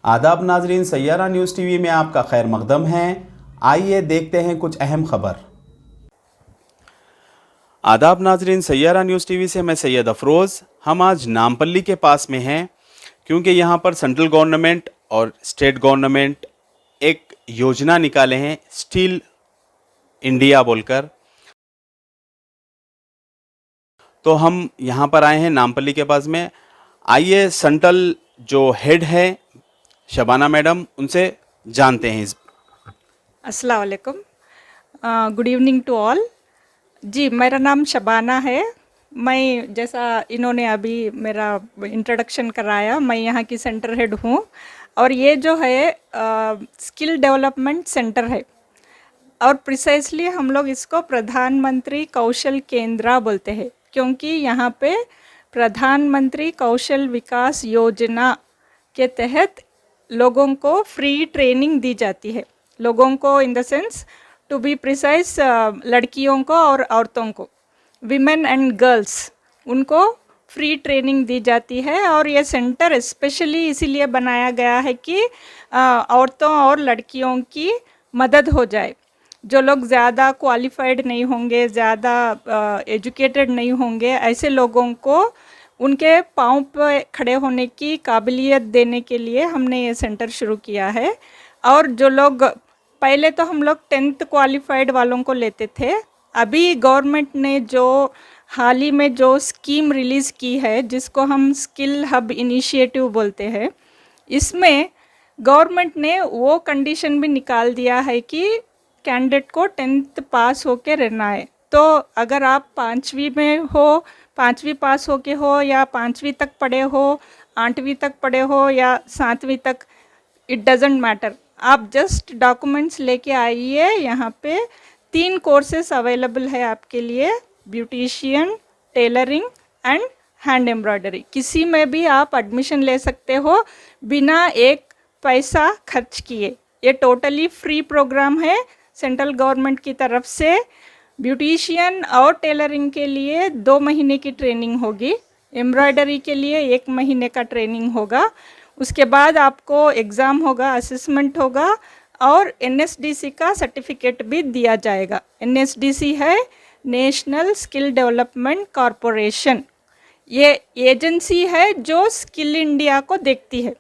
आदाब नाजरीन, Saiyaara news TV में आपका खैर मकदम है। आइए देखते हैं कुछ अहम खबर। आदाब नाजरीन, सैयारा न्यूज़ टीवी से मैं सैयद अफरोज़। हम आज नामपल्ली के पास में हैं क्योंकि यहाँ पर सेंट्रल गवर्नमेंट और स्टेट गवर्नमेंट एक योजना निकाले हैं स्टील इंडिया बोलकर। तो हम यहाँ पर आए हैं नामपल्ली के पास में। आइए सेंट्रल जो हेड है शबाना मैडम, उनसे जानते हैं। अस्सलाम वालेकुम, गुड इवनिंग टू ऑल। जी, मेरा नाम शबाना है। मैं जैसा इन्होंने अभी मेरा इंट्रोडक्शन कराया, मैं यहाँ की सेंटर हेड हूँ और ये जो है स्किल डेवलपमेंट सेंटर है और प्रिसाइसली हम लोग इसको प्रधानमंत्री कौशल केंद्र बोलते हैं क्योंकि यहाँ पे प्रधानमंत्री कौशल विकास योजना के तहत लोगों को फ्री ट्रेनिंग दी जाती है। लोगों को in the sense to be precise लड़कियों को और औरतों को, विमेन एंड गर्ल्स, उनको फ्री ट्रेनिंग दी जाती है। और ये सेंटर स्पेशली इसीलिए बनाया गया है कि औरतों और लड़कियों की मदद हो जाए। जो लोग ज़्यादा क्वालिफाइड नहीं होंगे, ज़्यादा एजुकेटेड नहीं होंगे, ऐसे लोगों को उनके पाँव पे खड़े होने की काबिलियत देने के लिए हमने ये सेंटर शुरू किया है। और जो लोग पहले तो हम लोग 10th क्वालिफाइड वालों को लेते थे, अभी गवर्नमेंट ने जो हाल ही में जो स्कीम रिलीज़ की है जिसको हम स्किल हब इनिशिएटिव बोलते हैं, इसमें गवर्नमेंट ने वो कंडीशन भी निकाल दिया है कि कैंडिडेट को 10th पास होके रहना है। तो अगर आप 5वीं में हो, 5वीं पास होके हो या 5वीं तक पढ़े हो, 8वीं तक पढ़े हो या 7वीं तक, इट डजेंट मैटर, आप जस्ट डॉक्यूमेंट्स लेके आइए। यहाँ पे 3 कोर्सेस अवेलेबल है आपके लिए, beautician, tailoring and hand embroidery. किसी में भी आप एडमिशन ले सकते हो बिना एक पैसा खर्च किए। ये टोटली फ्री प्रोग्राम है सेंट्रल गवर्नमेंट की तरफ से। ब्यूटिशियन और टेलरिंग के लिए 2 महीने की ट्रेनिंग होगी, एम्ब्रॉयडरी के लिए 1 महीने का ट्रेनिंग होगा। उसके बाद आपको एग्ज़ाम होगा, असेसमेंट होगा और NSDC का सर्टिफिकेट भी दिया जाएगा। NSDC है नेशनल स्किल डेवलपमेंट कॉरपोरेशन। ये एजेंसी है जो स्किल इंडिया को देखती है,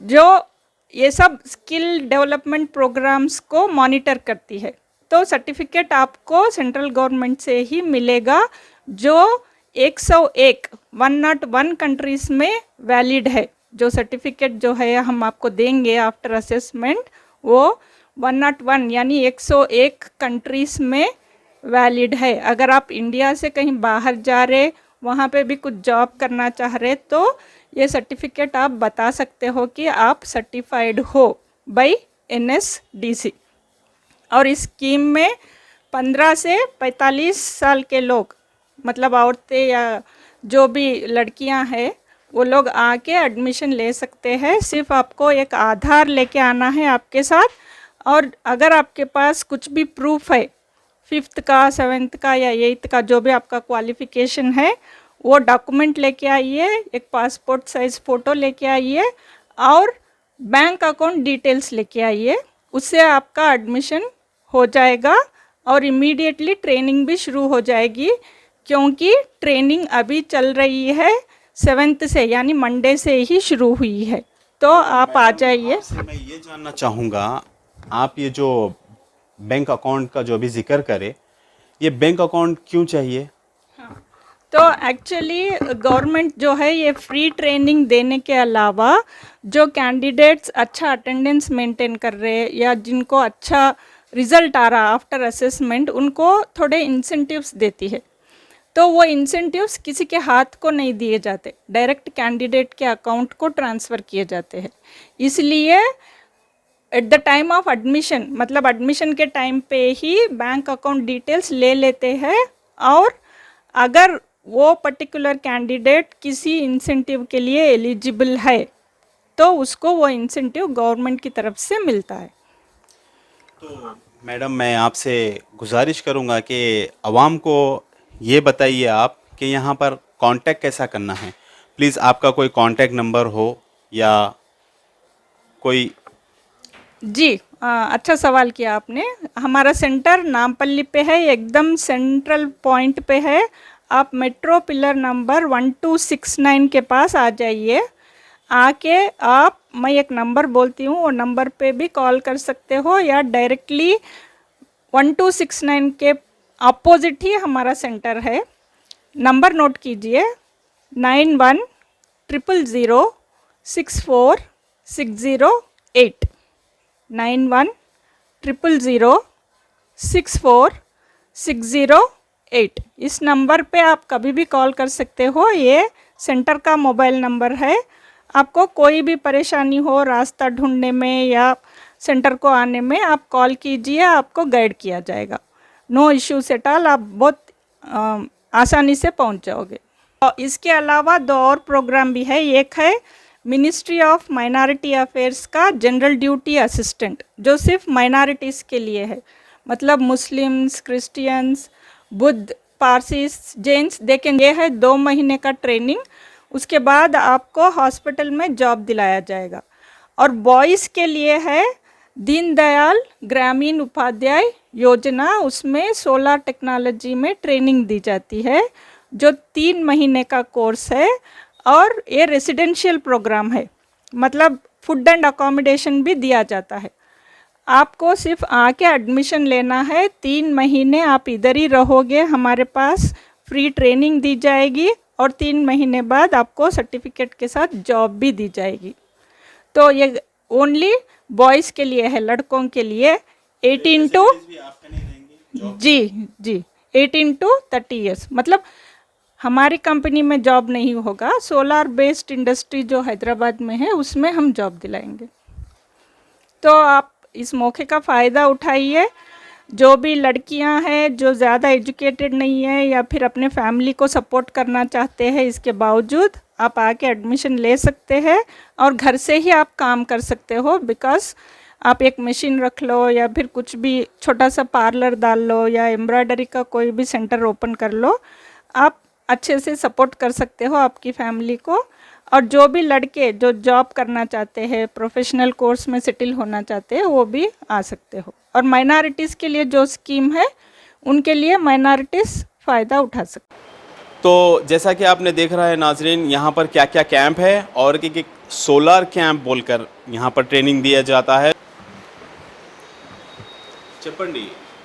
जो ये सब स्किल डेवलपमेंट प्रोग्राम्स को मॉनिटर करती है। तो सर्टिफिकेट आपको सेंट्रल गवर्नमेंट से ही मिलेगा जो 101 कंट्रीज़ में वैलिड है। जो सर्टिफिकेट जो है हम आपको देंगे आफ्टर असेसमेंट, वो 101 यानी 101 कंट्रीज़ में वैलिड है। अगर आप इंडिया से कहीं बाहर जा रहे, वहाँ पे भी कुछ जॉब करना चाह रहे, तो ये सर्टिफिकेट आप बता सकते हो कि आप सर्टिफाइड हो बाय NSDC। और इस स्कीम में 15 से 45 साल के लोग, मतलब औरतें या जो भी लड़कियां हैं, वो लोग आके एडमिशन ले सकते हैं। सिर्फ आपको एक आधार लेके आना है आपके साथ, और अगर आपके पास कुछ भी प्रूफ है 5th का, 7th का या 8th का, जो भी आपका क्वालिफ़िकेशन है, वो डॉक्यूमेंट लेके आइए। एक पासपोर्ट साइज़ फ़ोटो लेके आइए और बैंक अकाउंट डिटेल्स लेके आइए। उससे आपका एडमिशन हो जाएगा और इमीडिएटली ट्रेनिंग भी शुरू हो जाएगी, क्योंकि ट्रेनिंग अभी चल रही है 7th से, यानी मंडे से ही शुरू हुई है। तो आप आ जाइए। मैं ये जानना चाहूँगा, आप ये जो बैंक अकाउंट का जो भी जिक्र करे, ये बैंक अकाउंट क्यों चाहिए? तो एक्चुअली गवर्नमेंट जो है ये फ्री ट्रेनिंग देने के अलावा जो कैंडिडेट्स अच्छा अटेंडेंस मेंटेन कर रहे हैं या जिनको अच्छा रिजल्ट आ रहा आफ्टर असेसमेंट, उनको थोड़े इंसेंटिव्स देती है। तो वो इंसेंटिव्स किसी के हाथ को नहीं दिए जाते, डायरेक्ट कैंडिडेट के अकाउंट को ट्रांसफ़र किए जाते हैं। इसलिए at the time of admission, मतलब एडमिशन के टाइम पे ही बैंक अकाउंट डिटेल्स ले लेते हैं, और अगर वो पर्टिकुलर कैंडिडेट किसी इंसेंटिव के लिए एलिजिबल है तो उसको वो इंसेंटिव गवर्नमेंट की तरफ से मिलता है। तो मैडम, मैं आपसे गुजारिश करूंगा कि आवाम को ये बताइए आप कि यहाँ पर कांटेक्ट कैसा करना है। प्लीज़ आपका कोई कांटेक्ट नंबर हो या कोई? जी अच्छा सवाल किया आपने। हमारा सेंटर नामपल्ली पे है, एकदम सेंट्रल पॉइंट पे है। आप मेट्रो पिलर नंबर 1269 के पास आ जाइए। आके आप, मैं एक नंबर बोलती हूँ, वो नंबर पे भी कॉल कर सकते हो या डायरेक्टली 1269 के अपोजिट ही हमारा सेंटर है। नंबर नोट कीजिए 9100064608 9100064608। इस नंबर पे आप कभी भी कॉल कर सकते हो। ये सेंटर का मोबाइल नंबर है। आपको कोई भी परेशानी हो रास्ता ढूंढने में या सेंटर को आने में, आप कॉल कीजिए, आपको गाइड किया जाएगा। नो इश्यूज एट ऑल, आप बहुत आसानी से पहुंच जाओगे। और इसके अलावा दो और प्रोग्राम भी है। एक है मिनिस्ट्री ऑफ माइनॉरिटी अफेयर्स का जनरल ड्यूटी असिस्टेंट, जो सिर्फ माइनॉरिटीज़ के लिए है। मतलब मुस्लिम्स, क्रिश्चियंस, बुद्ध, पारसीस, जैन्स, देखें ये है 2 महीने का ट्रेनिंग। उसके बाद आपको हॉस्पिटल में जॉब दिलाया जाएगा। और बॉयज़ के लिए है दीनदयाल ग्रामीण उपाध्याय योजना, उसमें सोलर टेक्नोलॉजी में ट्रेनिंग दी जाती है, जो 3 महीने का कोर्स है। और ये रेसिडेंशियल प्रोग्राम है, मतलब फूड एंड अकोमोडेशन भी दिया जाता है। आपको सिर्फ आके एडमिशन लेना है। 3 महीने आप इधर ही रहोगे, हमारे पास फ्री ट्रेनिंग दी जाएगी और 3 महीने बाद आपको सर्टिफिकेट के साथ जॉब भी दी जाएगी। तो ये ओनली बॉयज़ के लिए है, लड़कों के लिए 18 टू जी 18 टू 30 ईयर्स। मतलब हमारी कंपनी में जॉब नहीं होगा, सोलार बेस्ड इंडस्ट्री जो हैदराबाद में है उसमें हम जॉब दिलाएंगे। तो आप इस मौके का फ़ायदा उठाइए। जो भी लड़कियां हैं जो ज़्यादा एजुकेटेड नहीं है या फिर अपने फैमिली को सपोर्ट करना चाहते हैं, इसके बावजूद आप आके एडमिशन ले सकते हैं और घर से ही आप काम कर सकते हो। बिकॉज़ आप एक मशीन रख लो या फिर कुछ भी छोटा सा पार्लर डाल लो या एम्ब्रॉयडरी का कोई भी सेंटर ओपन कर लो, आप अच्छे से सपोर्ट कर सकते हो आपकी फैमिली को। और जो भी लड़के जो जॉब करना चाहते हैं, प्रोफेशनल कोर्स में सेटल होना चाहते हैं, वो भी आ सकते हो। और माइनॉरिटीज़ के लिए जो स्कीम है, उनके लिए माइनॉरिटीज़ फ़ायदा उठा सकते। तो जैसा कि आपने देख रहा है नाजरीन, यहाँ पर क्या क्या कैंप है और कि सोलार कैंप बोलकर यहाँ पर ट्रेनिंग दिया जाता है। చెప్పండి,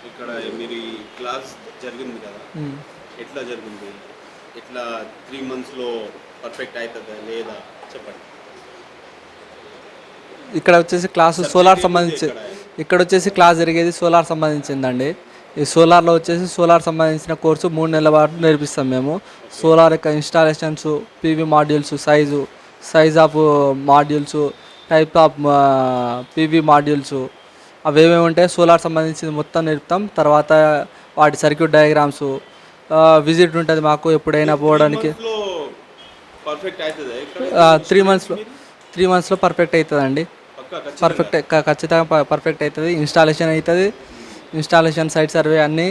ఇక్కడ మీరు క్లాస్ జరిగింది కదా, ఎట్లా జరిగింది, ఎట్లా 3 మంత్స్లో పర్ఫెక్ట్ అవుతుందా లేదా చెప్పండి. ఇక్కడ వచ్చేసి క్లాసు సోలార్ సంబంధించి, ఇక్కడ వచ్చేసి క్లాస్ జరిగేది సోలార్ సంబంధించిందండి. ఈ సోలార్లో వచ్చేసి సోలార్ సంబంధించిన కోర్సు 3 నెలల పాటు నేర్పిస్తాం మేము. సోలార్ యొక్క installations, PV modules, size of modules, type of PV modules, అవేమేమి ఉంటాయి సోలార్ సంబంధించింది మొత్తం నేర్పుతాం. తర్వాత వాటి సర్క్యూట్ డయాగ్రామ్స్, విజిట్ ఉంటుంది మాకు ఎప్పుడైనా పోవడానికి. 3 మంత్స్లో పర్ఫెక్ట్ అవుతుందండి. ఖచ్చితంగా పర్ఫెక్ట్ అవుతుంది. ఇన్స్టాలేషన్ అవుతుంది, ఇన్స్టాలేషన్ సైట్ సర్వే అన్నీ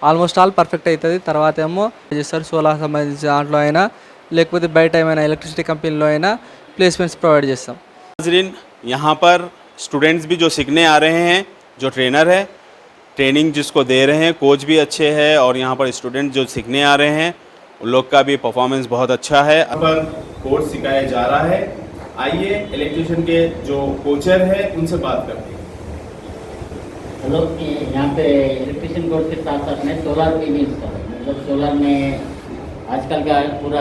ఆల్మోస్ట్ ఆల్ పర్ఫెక్ట్ అవుతుంది. తర్వాత ఏమో చేస్తారు సోలార్ సంబంధించిన దాంట్లో అయినా, లేకపోతే బయట ఏమైనా ఎలక్ట్రిసిటీ కంపెనీలో అయినా ప్లేస్మెంట్స్ ప్రొవైడ్ చేస్తాం. नाज़रीन, यहाँ पर स्टूडेंट्स भी जो सीखने आ रहे हैं, जो ट्रेनर है, ट्रेनिंग जिसको दे रहे हैं, कोच भी अच्छे हैं और यहाँ पर स्टूडेंट जो सीखने आ रहे हैं उन लोग का भी परफॉर्मेंस बहुत अच्छा है। यहाँ पर कोर्स सिखाया जा रहा है। आइए इलेक्ट्रिशियन के जो कोचर है उनसे बात करते हैं। हम लोग यहाँ पे इलेक्ट्रिशियन कोर्स के साथ साथ में सोलार भी इंस्टॉल है। मतलब सोलार में आजकल का पूरा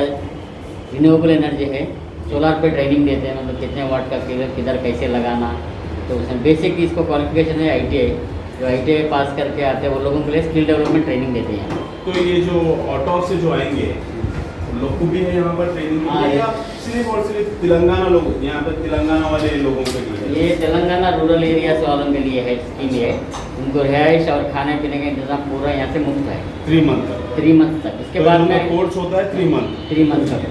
रिन्यूएबल एनर्जी है, सोलार पे ट्रेनिंग देते हैं। मतलब कितने वाट का किधर कैसे लगाना, तो उसमें बेसिक इसको क्वालिफिकेशन है ITI। जो ITI पास करके आते हैं वो लोगों के लिए स्किल डेवलपमेंट ट्रेनिंग देते हैं। तो ये जो ऑटो से जो आएंगे उन लोग को भी है यहाँ पर ट्रेनिंग या सिर्फ और सिर्फ तेलंगाना लोग, यहाँ पर तेलंगाना वाले लोगों के लिए? ये तेलंगाना रूरल एरियाज वालों के लिए है स्कीम है। उनको रिहाइश और खाने पीने का इंतजाम पूरा यहाँ से मुफ्त है 3 मंथ तक। 3 मंथ तक। इसके बाद में कोर्स होता है 3 मंथ तक।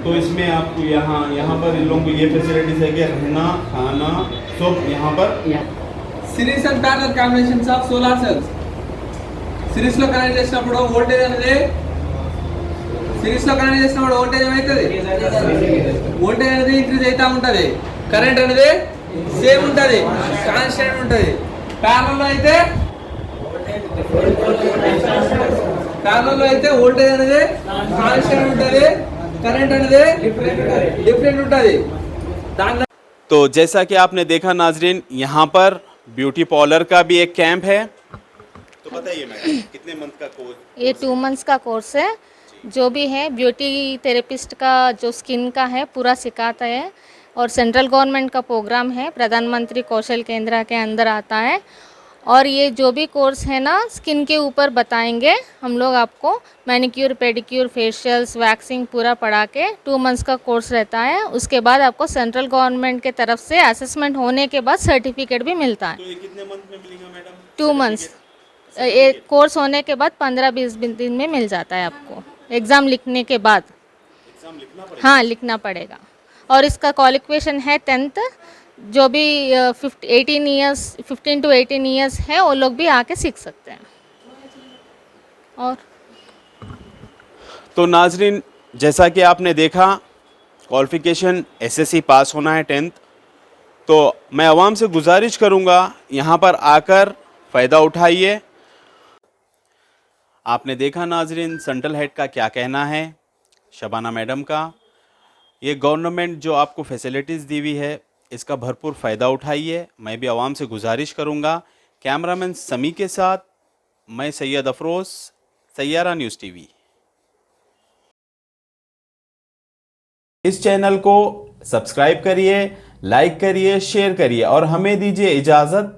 तो इसमें आपको यहाँ पर इन लोगों को ये फैसिलिटीज है कि रहना, खाना सब यहाँ पर। Series and parallel combinations of solar cells సిరీస్లో కనెక్ట్ చేసినప్పుడు వోల్టేజ్ అనేది వోల్టేజ్ ఏమవుతుంది, వోల్టేజ్ అనేది ఇంక్రీజ్ అవుతూ ఉంటుంది, కరెంట్ అనేది సేమ్ ఉంటుంది, కాన్స్టెంట్ ఉంటుంది. ప్యారలల్ అయితే వోల్టేజ్ అనేది కాన్స్టెంట్ ఉంటుంది, కరెంట్ అనేది డిఫరెంట్ ఉంటుంది. దాని तो जैसा कि आपने देखा नाजरीन, यहाँ पर ब्यूटी पार्लर का भी एक कैंप है। तो बताइए मैडम, कितने मंथ का कोर्स? ये 2 मंथ्स का कोर्स है। जो भी है ब्यूटी थेरेपिस्ट का जो स्किन का है पूरा सिखाता है, और सेंट्रल गवर्नमेंट का प्रोग्राम है, प्रधानमंत्री कौशल केंद्र के अंदर आता है। और ये जो भी कोर्स है ना स्किन के ऊपर बताएंगे हम लोग आपको। मैनिक्योर पेडिक्योर फेशियल्स वैक्सिंग पूरा पढ़ा के 2 मंथ्स का कोर्स रहता है। उसके बाद आपको सेंट्रल गवर्नमेंट के तरफ से असेसमेंट होने के बाद सर्टिफिकेट भी मिलता है। तो ये कितने मंथ में मिलेगा मैडम? 2 मंथ्स ये कोर्स होने के बाद 15-20 दिन में मिल जाता है आपको, एग्ज़ाम लिखने के बाद। एग्जाम लिखना पड़ेगा? हाँ लिखना पड़ेगा। और इसका क्वालिफिकेशन है 10th। जो भी 15 to 18 ईयर्स है वो लोग भी आके सीख सकते हैं। और तो नाजरीन, जैसा कि आपने देखा, क्वालिफिकेशन एसएससी पास होना है 10th। तो मैं आवाम से गुजारिश करूंगा, यहाँ पर आकर फ़ायदा उठाइए। आपने देखा नाजरीन, सेंट्रल हेड का क्या कहना है, शबाना मैडम का। ये गवर्नमेंट जो आपको फैसिलिटीज़ दी हुई है, इसका भरपूर फ़ायदा उठाइए। मैं भी आवाम से गुजारिश करूंगा। कैमरामैन समी के साथ मैं सैयद अफरोज़, सैयारा न्यूज़ टीवी। इस चैनल को सब्सक्राइब करिए, लाइक करिए, शेयर करिए और हमें दीजिए इजाज़त।